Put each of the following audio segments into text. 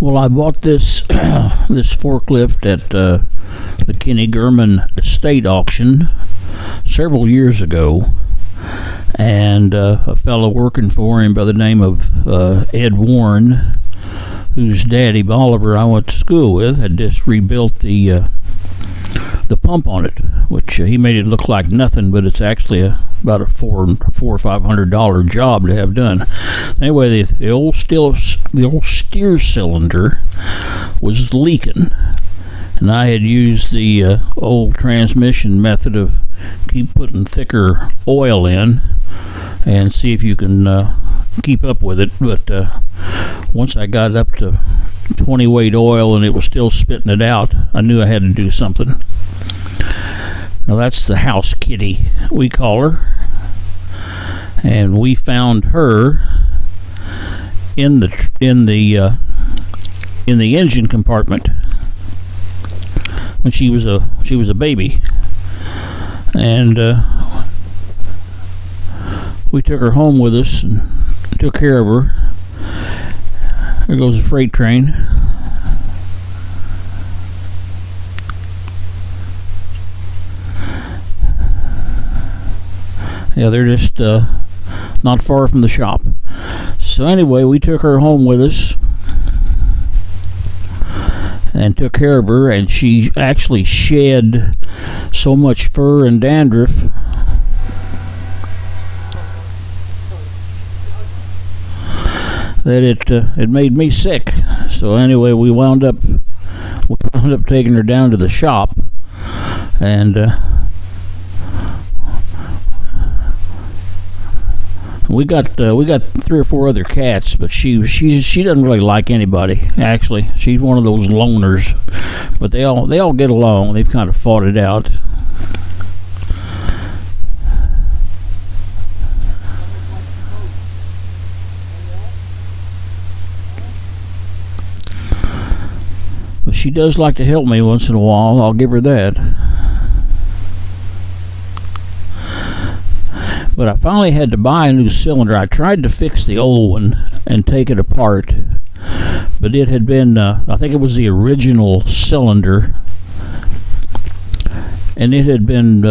Well, I bought this this forklift at the Kenny Gurman estate auction several years ago, and a fellow working for him by the name of Ed Warren, whose daddy Oliver I went to school with, had just rebuilt the pump on it, which he made it look like nothing, but it's actually about a $400 or $500 job to have done. Anyway, the old steer cylinder was leaking, and I had used the old transmission method of keep putting thicker oil in and see if you can keep up with it. But once I got up to 20 weight oil and it was still spitting it out, I knew I had to do something. Now that's the house kitty, we call her, and we found her in the engine compartment when she was a baby, and we took her home with us and took care of her. There goes a freight train. Yeah, they're just not far from the shop. So anyway, we took her home with us and took care of her, and she actually shed so much fur and dandruff that it made me sick. So anyway, we wound up taking her down to the shop, and we got 3 or 4 other cats, but she doesn't really like anybody. Actually, she's one of those loners, but they all get along. They've kind of fought it out. But she does like to help me once in a while. I'll give her that. But I finally had to buy a new cylinder. I tried to fix the old one and take it apart, but it had been, I think it was the original cylinder, and it had been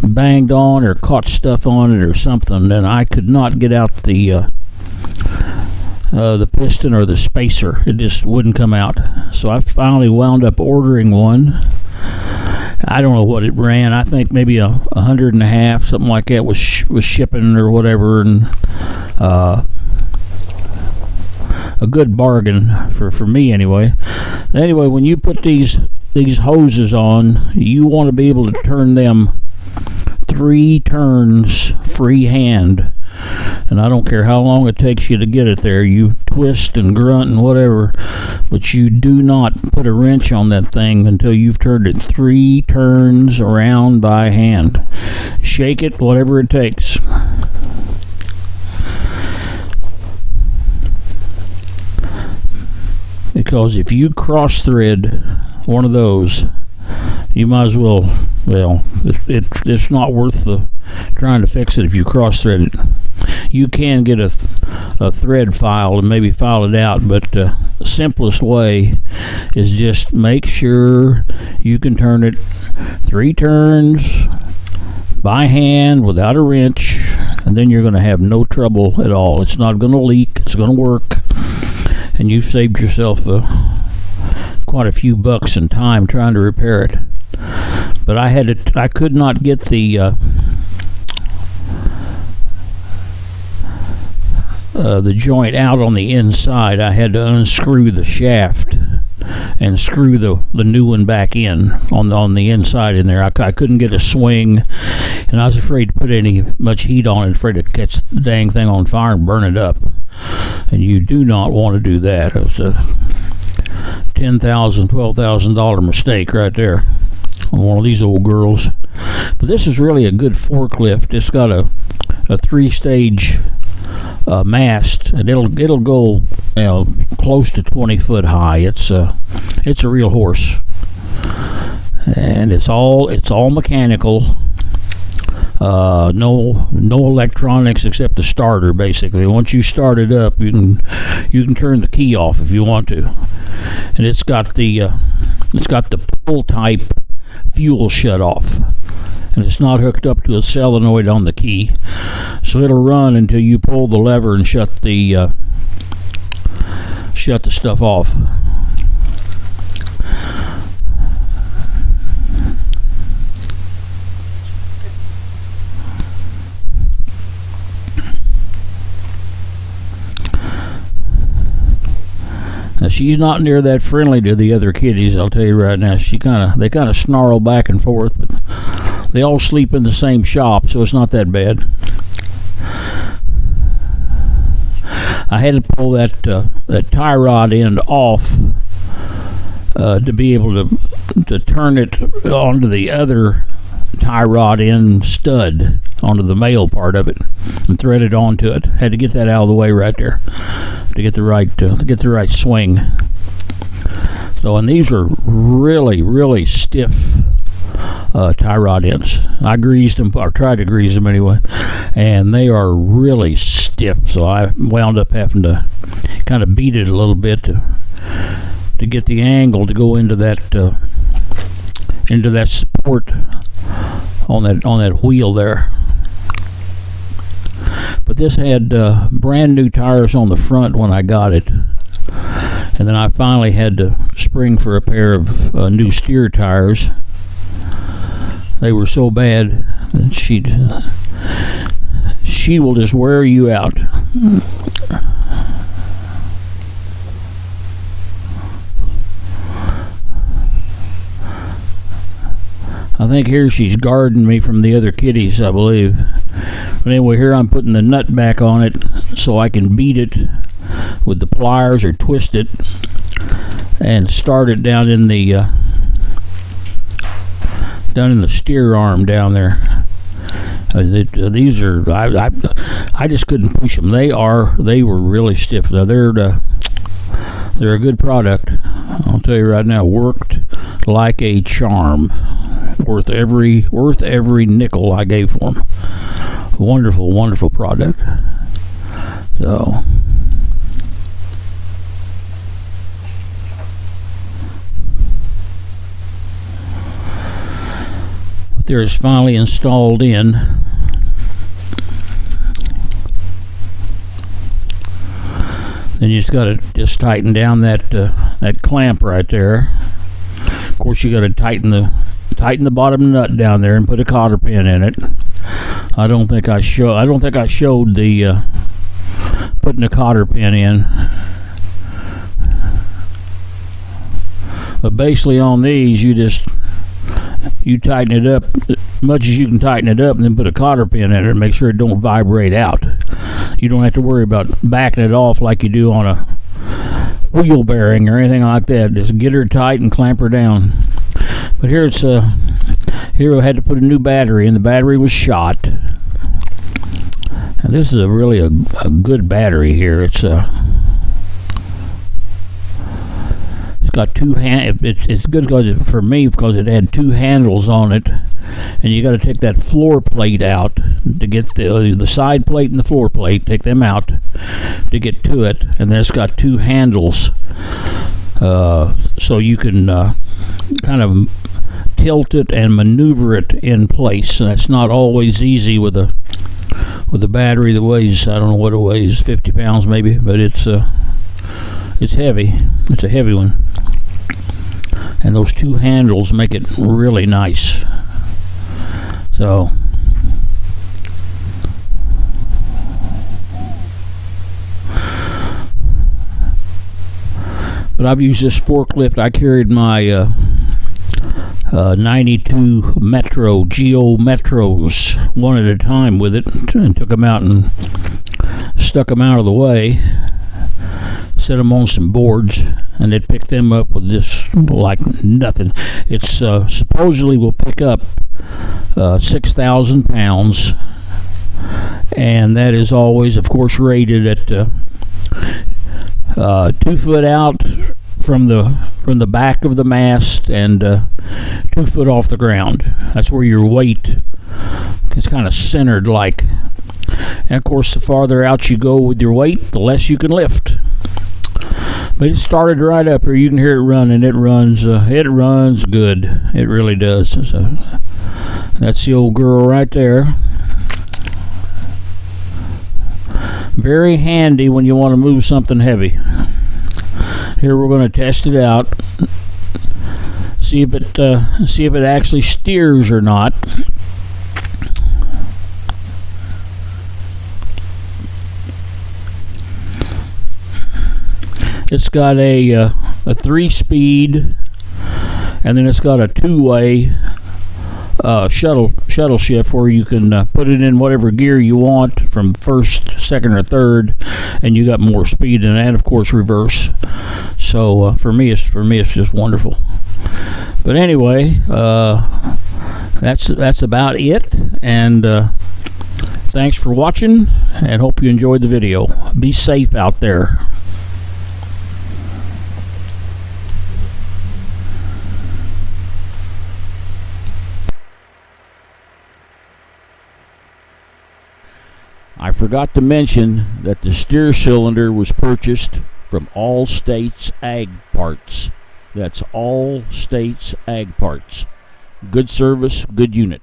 banged on or caught stuff on it or something, and I could not get out the piston or the spacer. It just wouldn't come out. So I finally wound up ordering one. I don't know what it ran. I think maybe $150, something like that, was shipping or whatever, and a good bargain for me anyway. Anyway, when you put these hoses on, you want to be able to turn them 3 turns freehand. And I don't care how long it takes you to get it there. You twist and grunt and whatever, but you do not put a wrench on that thing until you've turned it 3 turns around by hand. Shake it, whatever it takes. Because if you cross thread one of those, you might as well it's not worth trying to fix it if you cross thread it. You can get a thread file and maybe file it out, but the simplest way is just make sure you can turn it 3 turns by hand without a wrench, and then you're going to have no trouble at all. It's not going to leak. It's going to work, and you've saved yourself quite a few bucks in time trying to repair it. But I could not get the joint out on the inside. I had to unscrew the shaft and screw the new one back in on the inside in there. I couldn't get a swing, and I was afraid to put much heat on it, afraid to catch the dang thing on fire and burn it up. And you do not want to do that. It's a $10,000, $12,000 mistake right there on one of these old girls. But this is really a good forklift. It's got a 3-stage mast, and it'll go close to 20 foot high. It's a real horse, and it's all mechanical. No electronics except the starter. Basically, once you start it up, you can turn the key off if you want to. and it's got the pull type fuel shut off, and it's not hooked up to a solenoid on the key, so it'll run until you pull the lever and shut the stuff off. Now, she's not near that friendly to the other kitties, I'll tell you right now. They kind of snarl back and forth, but they all sleep in the same shop, so it's not that bad. I had to pull that tie rod end off to be able to turn it onto the other tie rod end stud, onto the male part of it, and thread it onto it. Had to get that out of the way right there to get the right swing. So, and these are really stiff tie rod ends. I greased them, or tried to grease them anyway, and they are really stiff. So I wound up having to kind of beat it a little bit to get the angle to go into that support on that wheel there. But this had brand new tires on the front when I got it, and then I finally had to spring for a pair of new steer tires. They were so bad that she will just wear you out. I think here she's guarding me from the other kitties, I believe. But anyway, here I'm putting the nut back on it so I can beat it with the pliers or twist it and start it down in the steer arm down there. These are I just couldn't push them. They were really stiff. Now they're a good product. I'll tell you right now, worked like a charm. Worth every nickel I gave for them. Wonderful product. So, but there is finally installed in. Then you just got to tighten down that clamp right there. Of course, you got to tighten the bottom nut down there and put a cotter pin in it. I don't think I showed the putting a cotter pin in. But basically on these, you tighten it up as much as you can tighten it up, and then put a cotter pin in it and make sure it don't vibrate out. You don't have to worry about backing it off like you do on a wheel bearing or anything like that. Just get her tight and clamp her down. But here I had to put a new battery, and the battery was shot. And this is really a good battery here. It's got two it's good for me because it had two handles on it, and you got to take that floor plate out to get the side plate and the floor plate. Take them out to get to it, and then it's got two handles, so you can kind of tilt it and maneuver it in place. And that's not always easy with a battery that weighs, I don't know what it weighs, 50 pounds maybe, but it's heavy. It's a heavy one. And those two handles make it really nice. So, but I've used this forklift. I carried my 92 Metro Geo Metros one at a time with it, and took them out and stuck them out of the way, set them on some boards, and it picked them up with this like nothing. It's supposedly will pick up 6,000 pounds, and that is always, of course, rated at 2 foot out from the back of the mast and 2 foot off the ground. That's where your weight is kind of centered like. And of course, the farther out you go with your weight, the less you can lift. But it started right up here. You can hear it running. It runs good. It really does. So that's the old girl right there. Very handy when you want to move something heavy. Here we're going to test it out. See if it actually steers or not. It's got a 3-speed, and then it's got a 2-way shuttle shift where you can put it in whatever gear you want from first, second, or third, and you got more speed, and of course reverse. So for me it's just wonderful. But anyway, that's about it, and thanks for watching, and hope you enjoyed the video. Be safe out there. I forgot to mention that the steer cylinder was purchased from All States Ag Parts. That's All States Ag Parts. Good service, good unit.